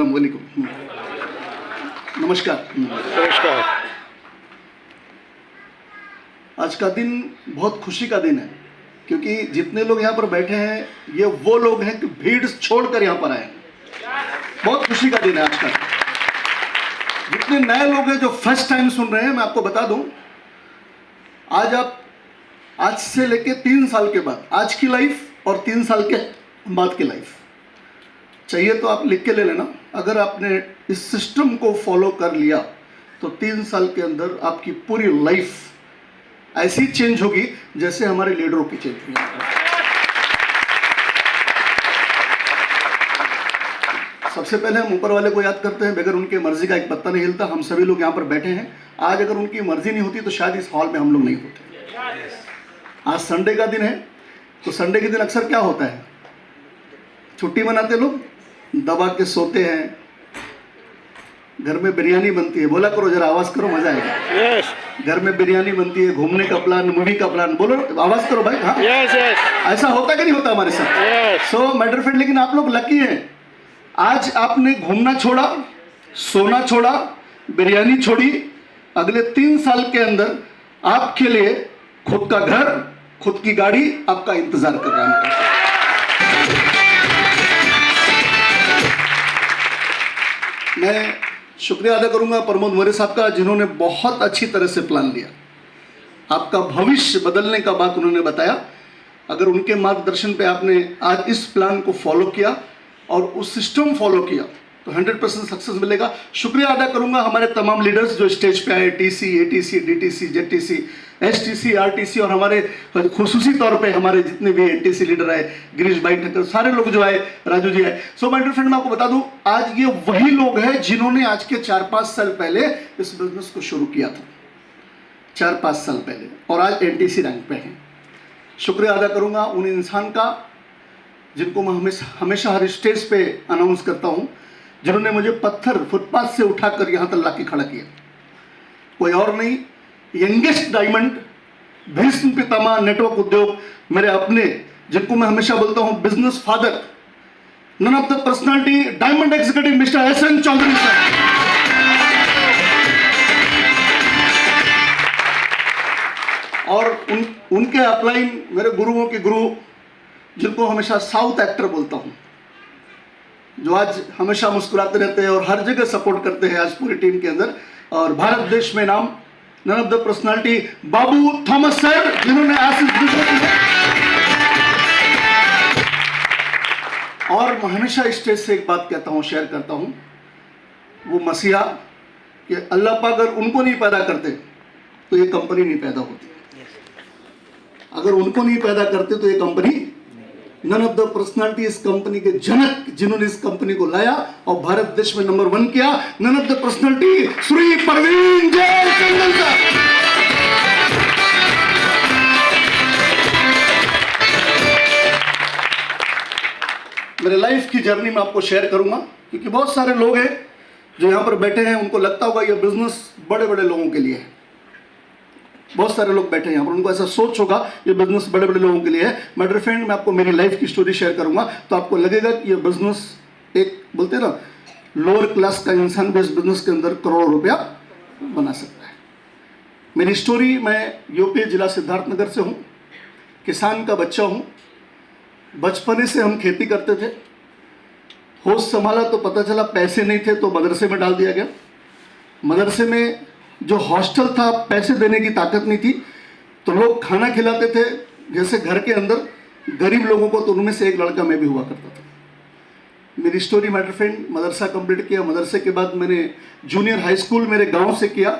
वालेकुम। नमस्कार। नमस्कार। आज का दिन बहुत खुशी का दिन है, क्योंकि जितने लोग यहाँ पर बैठे हैं ये वो लोग हैं कि भीड़ छोड़कर यहाँ पर आए। बहुत खुशी का दिन है आज का। जितने नए लोग हैं जो फर्स्ट टाइम सुन रहे हैं, मैं आपको बता दूं, आज से लेके 3 साल के बाद आज की लाइफ और 3 साल के बाद की लाइफ चाहिए तो आप लिख के ले लेना। अगर आपने इस सिस्टम को फॉलो कर लिया तो 3 साल के अंदर आपकी पूरी लाइफ ऐसी चेंज होगी जैसे हमारे लीडरों की चेंज हुई। सबसे पहले हम ऊपर वाले को याद करते हैं, बगैर उनके मर्जी का एक पत्ता नहीं हिलता। हम सभी लोग यहाँ पर बैठे हैं, आज अगर उनकी मर्जी नहीं होती तो शायद इस हॉल में हम लोग नहीं होते। आज संडे का दिन है, तो संडे के दिन अक्सर क्या होता है, छुट्टी मनाते लोग, दबा के सोते हैं, घर में बिरयानी बनती है, बोला करो जरा, आवाज करो, मजा आएगा। घर में बिरयानी बनती है, घूमने का प्लान, मूवी का प्लान, बोलो आवाज करो भाई। हाँ, ऐसा होता कि नहीं होता हमारे साथ? सो माय डियर फ्रेंड, लेकिन आप लोग लकी हैं, आज आपने घूमना छोड़ा, सोना छोड़ा, बिरयानी छोड़ी। अगले 3 साल के अंदर आपके लिए खुद का घर, खुद की गाड़ी आपका इंतजार कर रहा है। मैं शुक्रिया अदा करूंगा प्रमोद मोरे साहब का, जिन्होंने बहुत अच्छी तरह से प्लान लिया। आपका भविष्य बदलने का बात उन्होंने बताया। अगर उनके मार्गदर्शन पे आपने आज इस प्लान को फॉलो किया और उस सिस्टम फॉलो किया तो 100% सक्सेस मिलेगा। शुक्रिया अदा करूंगा हमारे तमाम लीडर्स जो स्टेज पे आए, TC, ATC, DTC, JTC, STC, RTC, और हमारे खुसूसी तौर पे हमारे जितने भी एनटीसी लीडर आए, गिरीश भाई ठक्कर, सारे लोग जो आए, राजू जी आए। सो माय डियर फ्रेंड, मैं आपको बता दूं, आज ये वही लोग हैं जिन्होंने आज के 4-5 साल पहले इस बिजनेस को शुरू किया था, 4-5 साल पहले, और आज एनटीसी रैंक पे हैं। शुक्रिया अदा करूंगा उन इंसान का जिनको मैं हमेशा हर स्टेज पे अनाउंस करता हूं, जिन्होंने मुझे पत्थर फुटपाथ से उठाकर यहां तक लाके खड़ा किया। कोई और नहीं, youngest diamond, Bhishma Pitamah network उद्योग, मेरे अपने, जिनको मैं हमेशा बोलता हूं business father, none of the personality, diamond executive mister SN Chaudhary sir. और उनके अपलाइन मेरे गुरुओं के गुरु, जिनको हमेशा साउथ एक्टर बोलता हूं, जो आज हमेशा मुस्कुराते रहते हैं और हर जगह सपोर्ट करते हैं आज पूरी टीम के अंदर, और भारत देश में नाम, none of the personality Babu Thomas sir, जिन्होंने आज और मैं हमेशा स्टेज से एक बात कहता हूं, शेयर करता हूं, वो मसीहा कि अल्लाह पाक अगर उनको नहीं पैदा करते तो ये कंपनी नहीं पैदा होती। अगर उनको नहीं पैदा करते तो ये company, none of the personality, इस कंपनी के जनक, जिन्होंने इस कंपनी को लाया और भारत देश में नंबर 1 किया, none of the personality Shri Praveen Jayachandran sir. मेरे लाइफ की जर्नी में आपको शेयर करूंगा, क्योंकि बहुत सारे लोग हैं जो यहां पर बैठे हैं, उनको लगता होगा ये बिजनेस बड़े बड़े लोगों के लिए है। बहुत सारे लोग बैठे हैं यहाँ पर, उनको ऐसा सोच होगा ये बिजनेस बड़े बड़े लोगों के लिए है। माय डियर फ्रेंड, मैं आपको मेरी लाइफ की स्टोरी शेयर करूंगा तो आपको लगेगा कि ये बिजनेस, एक बोलते हैं ना, लोअर क्लास का इंसान भी इस बिजनेस के अंदर करोड़ों रुपया बना सकता है। मेरी स्टोरी, मैं यूपी जिला सिद्धार्थनगर से हूँ, किसान का बच्चा हूँ। बचपने से हम खेती करते थे, होश संभाला तो पता चला पैसे नहीं थे तो मदरसे में डाल दिया गया। मदरसे में जो हॉस्टल था, पैसे देने की ताकत नहीं थी, तो लोग खाना खिलाते थे जैसे घर के अंदर गरीब लोगों को, तो उनमें से एक लड़का मैं भी हुआ करता था। मेरी स्टोरी, माय डियर फ्रेंड, मदरसा कंप्लीट किया। मदरसे के बाद मैंने जूनियर हाई स्कूल मेरे गांव से किया,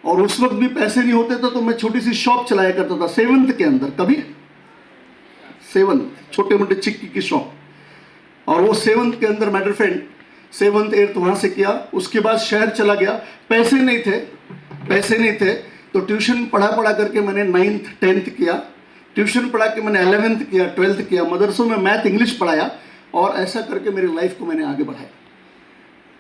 और उस वक्त भी पैसे नहीं होते थे तो मैं छोटी सी शॉप चलाया करता था 7th के अंदर, कभी 7th, छोटे मोटे चिक्की की शॉप। और वो 7th के अंदर, my dear friend, 7th 8th वहाँ से किया। उसके बाद शहर चला गया, पैसे नहीं थे तो ट्यूशन पढ़ा करके मैंने 9th 10th किया। ट्यूशन पढ़ा के मैंने 11th किया, 12th किया। मदरसों में मैथ इंग्लिश पढ़ाया, और ऐसा करके मेरी लाइफ को मैंने आगे बढ़ाया।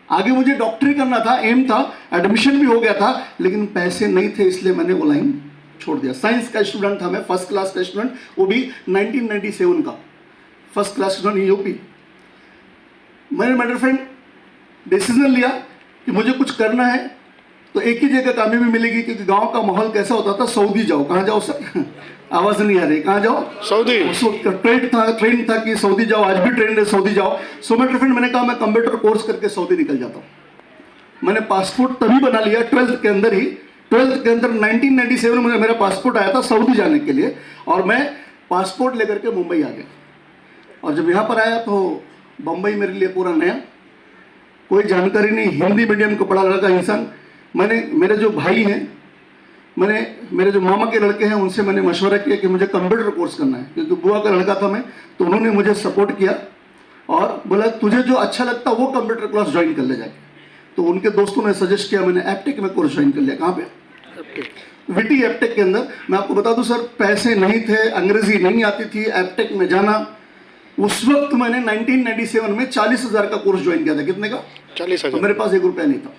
आगे मुझे डॉक्टरी करना था, एम था, एडमिशन भी हो गया था, लेकिन पैसे नहीं थे, इसलिए मैंने वो लाइन छोड़ दिया। साइंस का स्टूडेंट था मैं, फर्स्ट क्लास का स्टूडेंट, वो भी 1997 का फर्स्ट क्लास स्टूडेंट यूपी। मैंने मेरे फ्रेंड डिसीजन लिया कि मुझे कुछ करना है तो एक ही जगह कामयाबी मिलेगी, क्योंकि गांव का माहौल कैसा होता था, सऊदी जाओ। कहाँ जाओ सर? आवाज़ नहीं आ रही, कहाँ जाओ? सऊदी। उस वक्त ट्रेंड था कि सऊदी जाओ, आज भी ट्रेंड है सऊदी जाओ। सो मेरे फ्रेंड मैंने कहा मैं कंप्यूटर कोर्स करके सऊदी निकल जाता हूँ। मैंने पासपोर्ट तभी बना लिया 12th के अंदर ही। 12th के अंदर 1997 में मेरा पासपोर्ट आया था सऊदी जाने के लिए, और मैं पासपोर्ट लेकर के मुंबई आ गया। और जब यहाँ पर आया तो बम्बई मेरे लिए पूरा नया, कोई जानकारी नहीं, हिंदी मीडियम को पढ़ा लड़का इंसान। मेरे जो भाई हैं, मेरे जो मामा के लड़के हैं, उनसे मैंने मशवरा किया कि मुझे कंप्यूटर कोर्स करना है, क्योंकि बुआ का लड़का था मैं, तो उन्होंने मुझे सपोर्ट किया और बोला तुझे जो अच्छा लगता वो कंप्यूटर क्लास ज्वाइन कर ले जाके। तो उनके दोस्तों ने सजेस्ट किया, मैंने एप्टेक में कोर्स ज्वाइन कर लिया। कहाँ पे? विटी एप्टेक के अंदर। मैं आपको बता दूं सर, पैसे नहीं थे, अंग्रेजी नहीं आती थी, एप्टेक में जाना। उस वक्त मैंने 1997 में 40,000 का कोर्स ज्वाइन किया था। कितने का? 40,000। तो मेरे पास 1 रुपया नहीं था।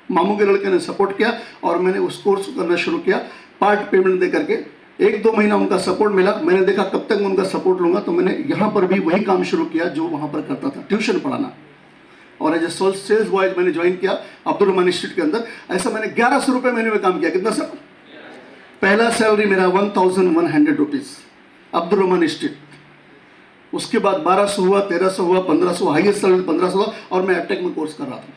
मामू के लड़के ने सपोर्ट किया और मैंने उस कोर्स को करना शुरू किया, पार्ट पेमेंट दे करके। 1-2 महीना उनका सपोर्ट मिला। मैंने देखा कब तक मैं उनका सपोर्ट लूंगा, तो मैंने यहाँ पर भी वही काम शुरू किया जो वहाँ पर करता था, ट्यूशन पढ़ाना। और एज ए सेल्स बॉय मैंने ज्वाइन किया अब्दुल रहमान इंस्टीट्यूट के अंदर। ऐसा मैंने 1100 रुपये महीने में काम किया। कितना सर? पहला सैलरी मेरा 1100 रुपीज़ अब्दुल रहमान इंस्टीट्यूट। उसके बाद 1200 हुआ, 1300 हुआ, 1500, हाईएस्ट सैलरी 1500 हुआ। और मैं एप्टेक में कोर्स कर रहा था।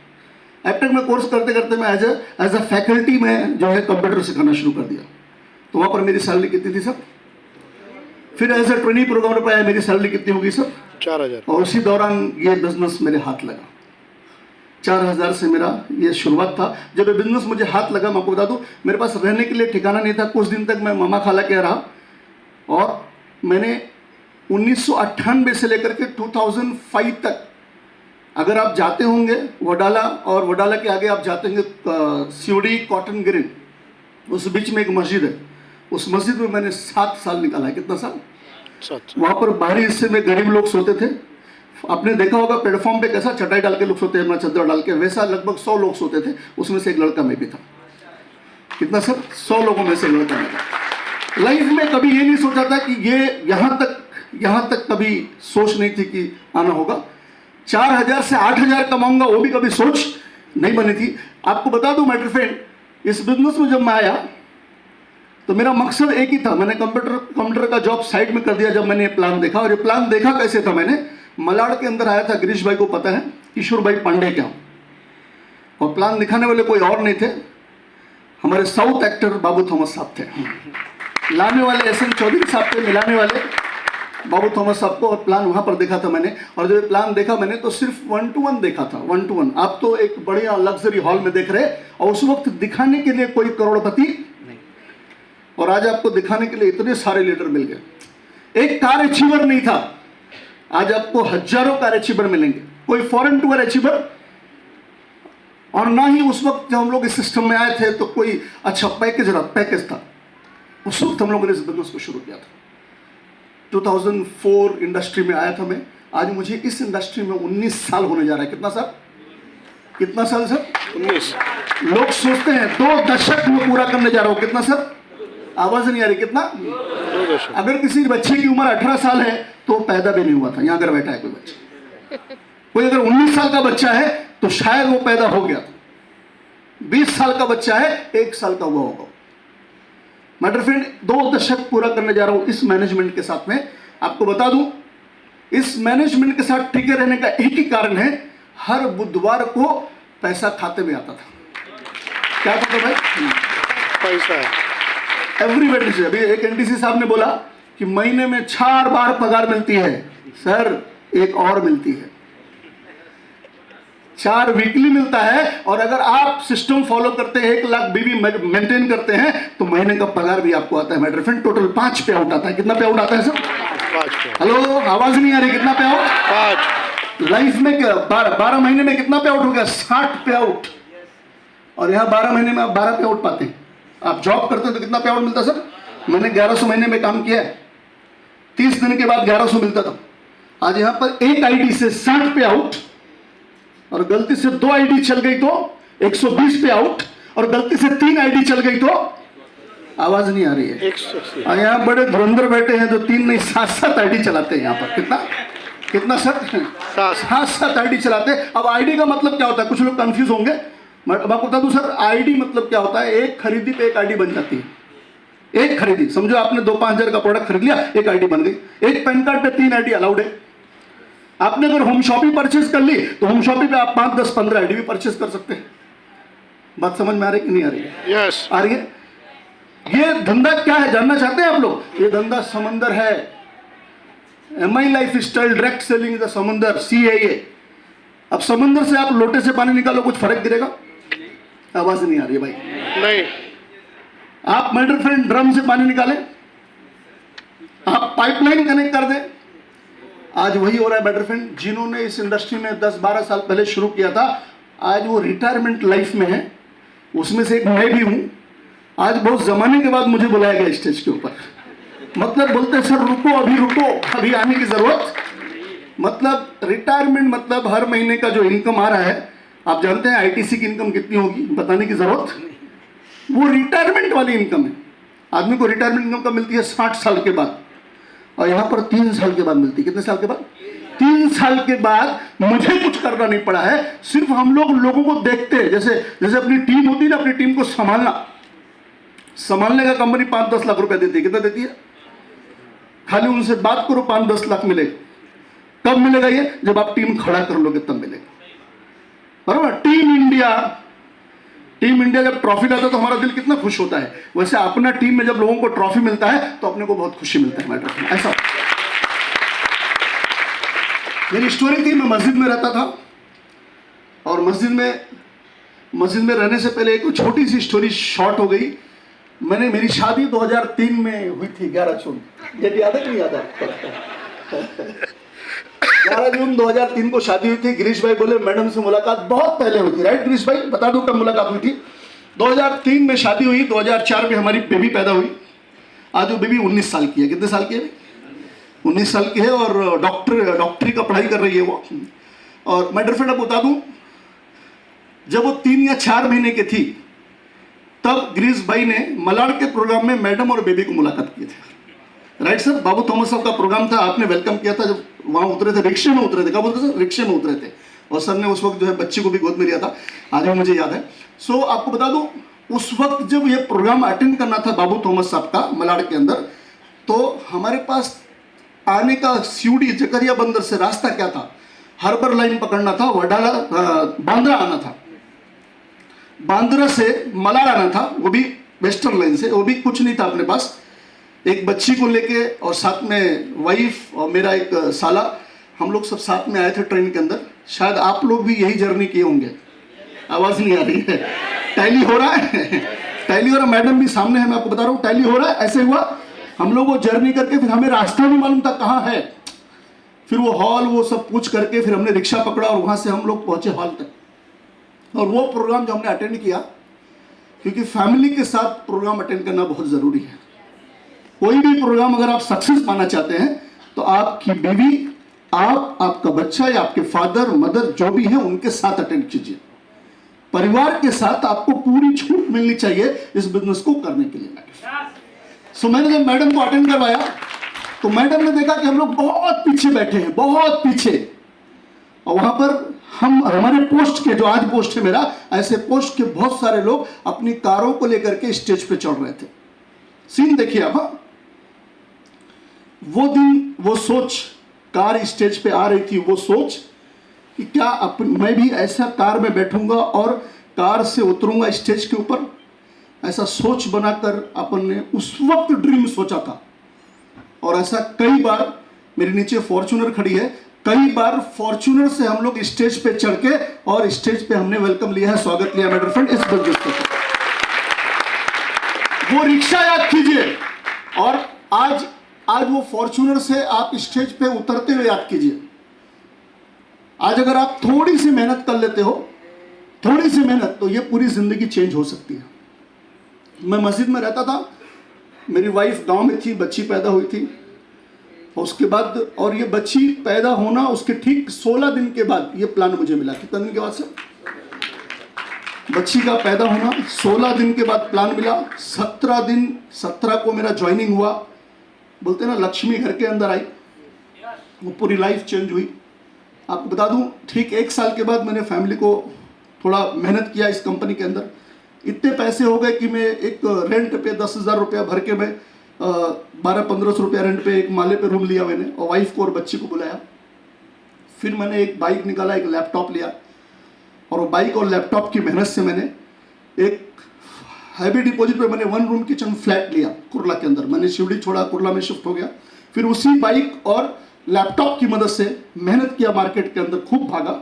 एप्टेक में कोर्स करते करते मैं एज अ फैकल्टी में जो है कंप्यूटर सिखाना शुरू कर दिया। तो वहाँ पर मेरी सैलरी कितनी थी सर? फिर एज ए ट्रेनिंग प्रोग्राम पर आया, मेरी सैलरी कितनी होगी सर? 4000। और उसी दौरान ये बिजनेस मेरे हाथ लगा। 4000 से मेरा ये शुरुआत था। जब ये बिजनेस मुझे हाथ लगा, मैं आपको बता दूं, मेरे पास रहने के लिए ठिकाना नहीं था। कुछ दिन तक मैं मामा खाला के रहा, और मैंने 1998 से लेकर के 2005 तक, अगर आप जाते होंगे वडाला, और वडाला के आगे आप जाते होंगे सिवड़ी कॉटन ग्रीन, उस बीच में एक मस्जिद है, उस मस्जिद में मैंने 7 साल निकाला है। कितना साल? 7। वहाँ पर बाहरी हिस्से में गरीब लोग सोते थे। आपने देखा होगा प्लेटफॉर्म पे कैसा चटाई डाल के लोग सोते हैं, अपना चादर डाल के, वैसा लगभग 100 लोग सोते थे। उसमें से एक लड़का मैं भी था। कितना सर? 100 लोगों में से एक लड़का मैं था। लाइफ में कभी ये नहीं सोचा था कि ये यहाँ तक कभी सोच नहीं थी कि आना होगा। 4000 से 8000 कमाऊंगा, वो भी कभी सोच नहीं बनी थी। आपको बता दूं मेरे फ्रेंड, इस बिजनेस में जब मैं आया तो मेरा मकसद एक ही था। मैंने कंप्यूटर का जॉब साइड में कर दिया जब मैंने ये प्लान देखा। और ये प्लान देखा कैसे था? मैंने मलाड के अंदर आया था, गिरीश भाई को पता है, किशोर भाई पांडे क्या, और प्लान दिखाने वाले कोई और नहीं थे, हमारे साउथ एक्टर बाबू थॉमस साहब थे। लाने वाले एस एन चौधरी साहब थे, मिलाने वाले बाबू थॉमस साहब को। और प्लान वहाँ पर देखा था मैंने। और जब प्लान देखा मैंने तो सिर्फ 1-to-1 देखा था, 1-to-1। आप तो एक बढ़िया लग्जरी हॉल में देख रहे, और उस वक्त दिखाने के लिए कोई करोड़पति नहीं, और आज आपको दिखाने के लिए इतने सारे लीडर मिल गए। एक कार अचीवर नहीं था, आज आपको हजारों कार अचीवर मिलेंगे। कोई फॉरेन टूर अचीवर, और ना ही उस वक्त जब हम लोग इस सिस्टम में आए थे तो कोई अच्छा पैकेज था। उस वक्त हम लोगों ने इस बिजनेस को शुरू किया था। 2004 इंडस्ट्री में आया था मैं। आज मुझे इस इंडस्ट्री में 19 साल होने जा रहा है। कितना साल? कितना साल सर? 19। लोग सोचते हैं 2 दशक में पूरा करने जा रहा हूं। कितना सर? आवाज नहीं आ रही। कितना? 2 दशक। अगर किसी बच्चे की उम्र 18 साल है तो पैदा भी नहीं हुआ था। यहां अगर बैठा है कोई बच्चा, कोई अगर 19 साल का बच्चा है तो शायद वो पैदा हो गया था। 20 साल का बच्चा है, 1 साल का हुआ होगा। मैटर फ्रेंड, 2 दशक पूरा करने जा रहा हूं इस मैनेजमेंट के साथ में। आपको बता दूं, इस मैनेजमेंट के साथ टिके रहने का एक ही कारण है, हर बुधवार को पैसा खाते में आता था। क्या था भाई? पैसा एवरी वेडनेसडे। अभी एक एनडीसी साहब ने बोला कि महीने में 4 बार पगार मिलती है। सर, एक और मिलती है, 4 वीकली मिलता है। और अगर आप सिस्टम फॉलो करते हैं, 1 लाख बीवी मेंटेन करते हैं, तो महीने का पगार भी आपको आता है। मैटर फ्रेंड, टोटल 5 पे आउट आता है। कितना पे आउट आता है सर? 5। हेलो, आवाज नहीं आ रही। कितना पे आउट? 5। लाइफ में 12 महीने में कितना पे आउट हो गया? 60 पे आउट। और यहाँ 12 महीने में आप 12 पे आउट पाते हैं। आप जॉब करते हैं तो कितना पे आउट मिलता सर? मैंने 1100 महीने में काम किया है, 30 दिन के बाद 1100 मिलता था। आज यहाँ पर 1 आईडी से 60 पे आउट, और गलती से 2 आईडी चल गई तो 120 पे आउट, और गलती से 3 आईडी चल गई तो आवाज नहीं आ रही है। और यहाँ बड़े धुरंधर बैठे हैं जो 3 नहीं 7-7 आईडी चलाते हैं यहाँ पर। कितना? कितना सर? 7 आईडी चलाते हैं। अब आईडी का मतलब क्या होता है, कुछ लोग कंफ्यूज होंगे। मैं आपको बता दूं सर, आईडी मतलब क्या होता है, एक खरीदी पे एक आईडी बन जाती है। एक खरीदी, समझो आपने 2-5 हज़ार का प्रोडक्ट खरीद लिया, एक आईडी बन गई। एक पैन कार्ड पे 3 आईडी अलाउड है। आपने अगर होम शॉपिंग परचेज कर ली तो होम शॉपिंग पे आप 5, 10, 15 आईडी भी परचेज कर सकते हैं। बात समझ में आ रही कि नहीं आ रही है? यस, आ रही है। ये धंधा क्या है जानना चाहते हैं आप लोग? ये धंधा समंदर है। MI life style direct selling is the समंदर, CAA। अब समंदर से आप लोटे से पानी निकालो, कुछ फर्क गिरेगा? आवाज नहीं आ रही है भाई। नहीं। आप माय डियर फ्रेंड ड्रम से पानी निकालें, आप पाइपलाइन कनेक्ट कर दें। आज वही हो रहा है माय डियर फ्रेंड। जिन्होंने इस इंडस्ट्री में 10-12 साल पहले शुरू किया था, आज वो रिटायरमेंट लाइफ में है। उसमें से एक मैं भी हूं। आज बहुत जमाने के बाद मुझे बुलाया गया स्टेज के ऊपर। मतलब बोलते सर रुको, अभी रुको, अभी आने की जरूरत। मतलब रिटायरमेंट मतलब हर महीने का जो इनकम आ रहा है, आप जानते हैं ITC की इनकम कितनी होगी, बताने की जरूरत? वो रिटायरमेंट वाली इनकम है। आदमी को रिटायरमेंट इनकम कब मिलती है? 60 साल के बाद। और यहाँ पर 3 साल के बाद मिलती है। कितने साल के बाद? 3 साल के बाद। मुझे कुछ करना नहीं पड़ा है, सिर्फ हम लोगों को देखते हैं। जैसे अपनी टीम होती है ना, अपनी टीम को संभालने का कंपनी 5-10 लाख रुपए देती है। कितना देती है? खाली उनसे बात करो, 5-10 लाख मिलेगा। कब मिलेगा ये? जब आप टीम खड़ा कर लोगे तब मिलेगा, बराबर। टीम इंडिया जब ट्रॉफी लाता है तो हमारा दिल कितना खुश होता है। वैसे अपना टीम में जब लोगों को ट्रॉफी मिलता है तो अपने को बहुत खुशी मिलता है मैटर। ऐसा मेरी स्टोरी थी। मैं मस्जिद में रहता था और मस्जिद में रहने से पहले एक छोटी सी स्टोरी शॉर्ट हो गई। मेरी शादी 2003 में हुई थी, 11 जून। ये याद है कि नहीं याद है? 11 जून 2003 को शादी हुई थी। गिरीश भाई बोले मैडम से मुलाकात बहुत पहले हुई थी, राइट गिरीश भाई? बता दो कब मुलाकात हुई थी। 2003 में शादी हुई, 2004 में हमारी बेबी पैदा हुई। आज वो बेबी 19 साल की है। कितने साल की है? 19 साल की है और डॉक्टरी का पढ़ाई कर रही है वो। और मैं डियर फ्रेंड अब बता दूं, जब वो 3 या 4 महीने की थी तब गिरीश भाई ने मलाड के प्रोग्राम में मैडम और बेबी को मुलाकात किए थे, राइट सर? बाबू थॉमस साहब का प्रोग्राम था, आपने वेलकम किया था जब वहां उतरे थे, रिक्शे में उतरे थे। कब उतरे सर? रिक्शे में उतरे थे। और सर ने उस वक्त जो है बच्ची को भी गोद में लिया था, आज भी मुझे याद है। सो आपको बता दूं, उस वक्त जब ये प्रोग्राम अटेंड करना था बाबू थॉमस साहब का मलाड के अंदर, तो हमारे पास आने का सीयूडी जकरिया बंदर से रास्ता क्या था? हार्बर लाइन पकड़ना था, वडाला बांद्रा आना था, बांद्रा से मलाड आना था, वो भी वेस्टर्न लाइन से। वो भी कुछ नहीं था अपने पास, एक बच्ची को लेके और साथ में वाइफ और मेरा एक साला, हम लोग सब साथ में आए थे ट्रेन के अंदर। शायद आप लोग भी यही जर्नी किए होंगे। आवाज नहीं आ रही है? टैली हो रहा है? टैली हो रहा। मैडम भी सामने है, मैं आपको बता रहा हूँ टैली हो रहा है। ऐसे हुआ हम लोग वो जर्नी करके, फिर हमें रास्ता नहीं मालूम था कहाँ है। फिर वो हॉल वो सब पूछ करके फिर हमने रिक्शा पकड़ा और वहां से हम लोग पहुंचे हॉल तक। और वो प्रोग्राम जो हमने अटेंड किया, क्योंकि फैमिली के साथ प्रोग्राम अटेंड करना बहुत जरूरी है। कोई भी प्रोग्राम अगर आप सक्सेस पाना चाहते हैं तो आपकी बीवी, आपका बच्चा या आपके फादर मदर जो भी है उनके साथ अटेंड कीजिए। परिवार के साथ आपको पूरी छूट मिलनी चाहिए इस बिजनेस को करने के लिए। सो मैंने जब मैडम को अटेंड करवाया तो मैडम ने देखा कि हम लोग बहुत पीछे बैठे हैं, बहुत पीछे। और वहां पर हमारे पोस्ट के, जो आज पोस्ट है मेरा, ऐसे पोस्ट के बहुत सारे लोग अपनी कारों को लेकर के स्टेज पे चढ़ रहे थे। सीन देखिए आप। वो दिन, वो सोच, कार स्टेज पे आ रही थी, वो सोच कि क्या मैं भी ऐसा कार में बैठूंगा और कार से उतरूंगा स्टेज के ऊपर। ऐसा सोच बनाकर अपन ने उस वक्त ड्रीम सोचा था। और ऐसा कई बार, मेरे नीचे फॉर्च्यूनर खड़ी है, कई बार फॉर्च्यूनर से हम लोग स्टेज पे चढ़ के और स्टेज पे हमने वेलकम लिया है, स्वागत लिया मेरे फ्रेंड इस बिजनेस पे। वो रिक्शा याद कीजिए और आज वो फॉर्च्यूनर से आप स्टेज पे उतरते हुए याद कीजिए। आज अगर आप थोड़ी सी मेहनत कर लेते हो, थोड़ी सी मेहनत, तो ये पूरी जिंदगी चेंज हो सकती है। मैं मस्जिद में रहता था, मेरी वाइफ गांव में थी, बच्ची पैदा हुई थी। उसके बाद, और ये बच्ची पैदा होना उसके ठीक 16 दिन के बाद ये प्लान मुझे मिला। कितने दिन के बाद से? बच्ची का पैदा होना 16 दिन के बाद प्लान मिला। 17 को मेरा ज्वाइनिंग हुआ। बोलते ना लक्ष्मी घर के अंदर आई। वो पूरी लाइफ चेंज हुई। आपको बता दूं, ठीक 1 साल के बाद मैंने फैमिली को थोड़ा मेहनत किया इस कंपनी के अंदर। इतने पैसे हो गए कि मैं एक रेंट पे 10,000 रुपया भर के मैं 1200-1500 रुपया रेंट पे एक माले पे रूम लिया मैंने, और वाइफ को और बच्ची को बुलाया। फिर मैंने एक बाइक निकाला, एक लैपटॉप लिया, और वो बाइक और लैपटॉप की मेहनत से मैंने एक हैवी डिपॉजिट पे मैंने 1 रूम किचन फ्लैट लिया कुर्ला के अंदर। मैंने शिवड़ी छोड़ा, कुर्ला में शिफ्ट हो गया। फिर उसी बाइक और लैपटॉप की मदद से मेहनत किया, मार्केट के अंदर खूब भागा,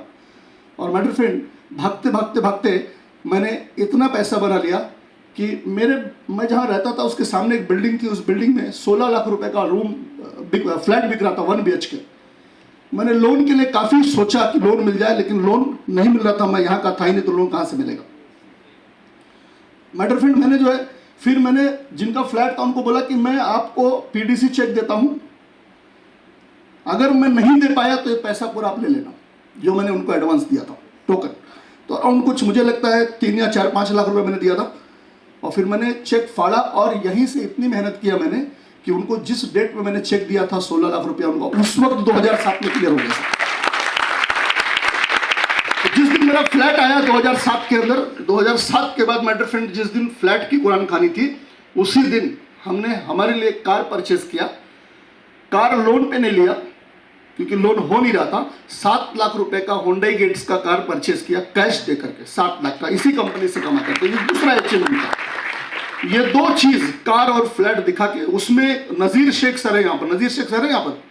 और माय डियर फ्रेंड भागते भागते भागते मैंने इतना पैसा बना लिया कि मैं जहाँ रहता था उसके सामने एक बिल्डिंग थी, उस बिल्डिंग में 16 लाख रुपए का फ्लैट बिक रहा था 1 BHK। मैंने लोन के लिए काफ़ी सोचा कि लोन मिल जाए, लेकिन लोन नहीं मिल रहा था। मैं यहाँ का था ही नहीं, तो लोन कहाँ से मिलेगा। माय डियर फ्रेंड मैंने जो है, फिर मैंने जिनका फ्लैट था उनको बोला कि मैं आपको PDC चेक देता हूँ, अगर मैं नहीं दे पाया तो ये पैसा पूरा आप ले लेना, जो मैंने उनको एडवांस दिया था टोकन। तो अराउंड कुछ मुझे लगता है 3 या 4-5 लाख रुपए मैंने दिया था। और फिर मैंने चेक फाड़ा, और यहीं से इतनी मेहनत किया मैंने कि उनको जिस डेट में मैंने चेक दिया था 16 लाख रुपया, उनको उस वक्त 2007 में क्लियर हो गया। तो जिस दिन मेरा फ्लैट आया 2007 के अंदर, 2007 के बाद माय डियर फ्रेंड जिस दिन फ्लैट की कुरान खानी थी, उसी दिन हमने हमारे लिए कार परचेस किया। कार लोन पे नहीं लिया क्योंकि लोन हो नहीं रहा था। 7 लाख रुपए का होंडा गेट्स का कार परचेस किया कैश दे करके, 7 लाख का, इसी कंपनी से कमा करके। ये दूसरा अचीवमेंट था। ये 2 चीज, कार और फ्लैट दिखा के, उसमें नजीर शेख सर है यहाँ पर, नजीर शेख सर है यहाँ पर,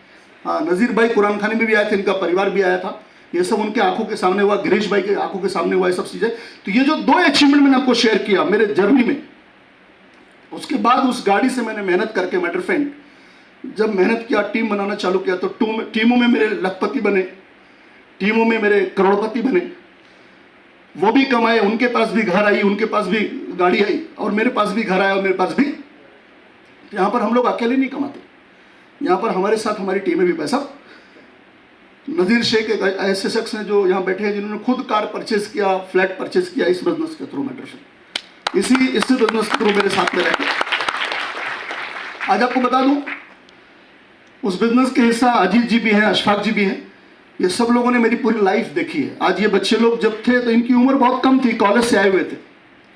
हाँ, नजीर भाई कुरान खानी में भी आए थे, इनका परिवार भी आया था। ये सब उनके आंखों के सामने हुआ, गिरीश भाई के आंखों के सामने हुआ, ये सब चीजें। तो ये जो 2 अचीवमेंट मैंने आपको शेयर किया मेरे जर्नी में, उसके बाद उस गाड़ी से मैंने मेहनत करके माय डियर फ्रेंड जब मेहनत किया, टीम बनाना चालू किया, तो टीमों में मेरे लखपति बने, टीमों में मेरे करोड़पति बने। वो भी कमाए, उनके पास भी घर आई, उनके पास भी गाड़ी आई, और मेरे पास भी घर आया, और मेरे पास भी। यहाँ पर हम लोग अकेले नहीं कमाते, यहाँ पर हमारे साथ हमारी टीम में भी पैसा। नजीर शेख एक ऐसे शख्स हैं जो यहाँ बैठे हैं, जिन्होंने खुद कार परचेज किया, फ्लैट परचेज किया इस बिजनेस के थ्रू। मेरे इसी बिजनेस के थ्रू मेरे साथ में रहते। आज आपको बता दूं, उस बिजनेस के हिस्सा अजीत जी भी हैं, अशफाक जी भी हैं। ये सब लोगों ने मेरी पूरी लाइफ देखी है। आज ये बच्चे लोग जब थे तो इनकी उम्र बहुत कम थी, कॉलेज से आए हुए थे।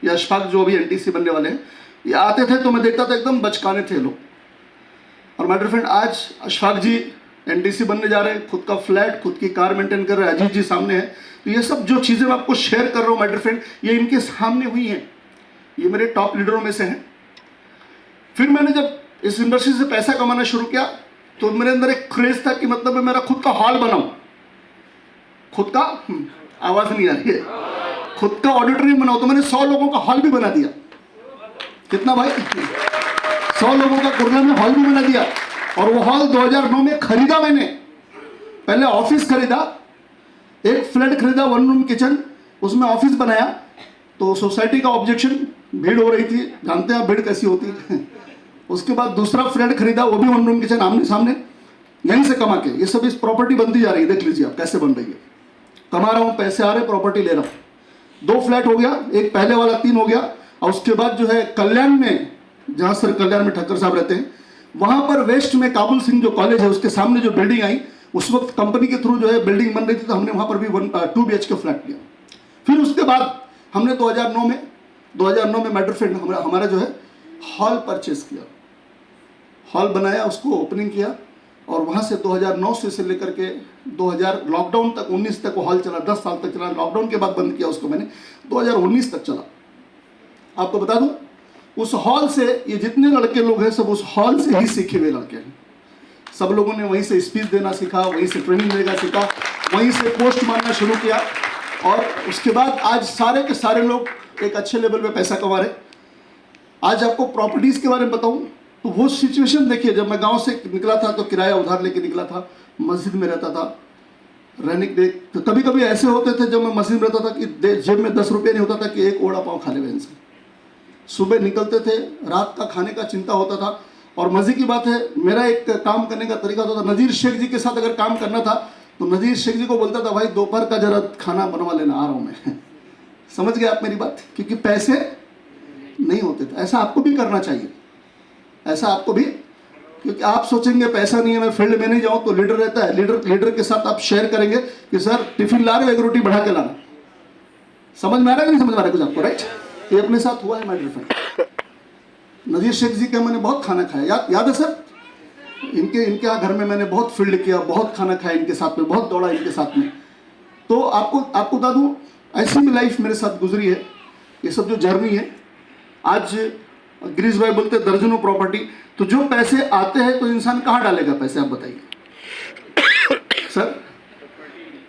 ये अशफाक जो अभी NTC बनने वाले हैं, ये आते थे तो मैं देखता था एकदम बचकाने थे लोग। और माय डियर फ्रेंड आज अशफाक जी NTC बनने जा रहे हैं, खुद का फ्लैट, खुद की कार मेंटेन कर रहे हैं, अजीत जी सामने है। तो ये सब जो चीज़ें मैं आपको शेयर कर रहा हूँ माय डियर फ्रेंड, ये इनके सामने हुई हैं, ये मेरे टॉप लीडरों में से हैं। फिर मैंने जब इस इंडस्ट्री से पैसा कमाना शुरू किया तो मेरे अंदर एक क्रेज था कि मतलब मैं मेरा खुद का हॉल बनाऊं, खुद का आवाज नहीं आ रही है, खुद का ऑडिटोरियम बनाऊं। तो मैंने 100 लोगों का हॉल भी बना दिया। कितना भाई? 100 लोगों का कुर्ला में हॉल भी बना दिया। और वो हॉल 2009 में खरीदा मैंने। पहले ऑफिस खरीदा, एक फ्लैट खरीदा 1 रूम किचन, उसमें ऑफिस बनाया। तो सोसाइटी का ऑब्जेक्शन, भीड़ हो रही थी, जानते हैं भीड़ कैसी होती है। उसके बाद दूसरा फ्लैट खरीदा, वो भी 1 रूम किचन, आमने सामने, यहीं से कमा के। ये सब इस प्रॉपर्टी बनती जा रही है, देख लीजिए आप कैसे बन रही है। कमा रहा हूँ, पैसे आ रहे, प्रॉपर्टी ले रहा हूँ। 2 फ्लैट हो गया, एक पहले वाला 3 हो गया। और उसके बाद जो है कल्याण में, जहाँ सर कल्याण में ठक्कर साहब रहते हैं, वहाँ पर वेस्ट में काबुल सिंह जो कॉलेज है उसके सामने जो बिल्डिंग आई, उस वक्त कंपनी के थ्रू जो है बिल्डिंग बन रही थी, तो हमने वहाँ पर भी 2 BHK फ्लैट लिया। फिर उसके बाद हमने 2009 में माय डियर फ्रेंड हमारा जो है हॉल परचेज किया, हॉल बनाया, उसको ओपनिंग किया। और वहाँ से 2009 से लेकर के 2000 लॉकडाउन तक, 19 तक वो हॉल चला, 10 साल तक चला। लॉकडाउन के बाद बंद किया उसको मैंने, 2019 तक चला। आपको बता दूं, उस हॉल से ये जितने लड़के लोग हैं सब उस हॉल से ही सीखे हुए लड़के हैं। सब लोगों ने वहीं से स्पीच देना सीखा, वहीं से ट्रेनिंग देना सीखा, वहीं से पोस्ट मारना शुरू किया। और उसके बाद आज सारे के सारे लोग एक अच्छे लेवल पे पैसा कमा रहे। आज आपको प्रॉपर्टीज़ के बारे में बताऊं तो वो सिचुएशन देखिए, जब मैं गांव से निकला था तो किराया उधार लेके निकला था, मस्जिद में रहता था, रहने के तो कभी कभी ऐसे होते थे जब मैं मस्जिद में रहता था कि जेब में 10 रुपये नहीं होता था कि एक वड़ा पाव खा ले बहन से। सुबह निकलते थे, रात का खाने का चिंता होता था। और मजे की बात है, मेरा एक काम करने का तरीका होता था, नज़ीर शेख जी के साथ अगर काम करना था तो नज़ीर शेख जी को बोलता था, भाई दोपहर का जरा खाना बनवा लेना, आ रहा हूँ मैं। समझ गए आप मेरी बात? क्योंकि पैसे नहीं होते थे। ऐसा आपको भी करना चाहिए, ऐसा आपको भी क्योंकि आप सोचेंगे पैसा नहीं है, मैं फील्ड में नहीं जाऊं, तो लीडर रहता है, लीडर के साथ आप शेयर करेंगे कि सर टिफिन ला रहे हो, एक रोटी बढ़ा के लाना। समझ में आ रहा है कि नहीं समझ में आ रहा है कुछ आपको? राइट, ये अपने साथ हुआ है माय फ्रेंड। नजीर शेख जी का मैंने बहुत खाना खाया, याद है सर? इनके यहाँ घर में मैंने बहुत फील्ड किया, बहुत खाना खाया इनके साथ में, बहुत दौड़ा इनके साथ में। तो आपको बता दूं, ऐसी भी लाइफ मेरे साथ गुजरी है। ये सब जो जर्नी है, आज गिरीश भाई बोलते दर्जनों प्रॉपर्टी, तो जो पैसे आते हैं तो इंसान कहाँ डालेगा पैसे, आप बताइए सर?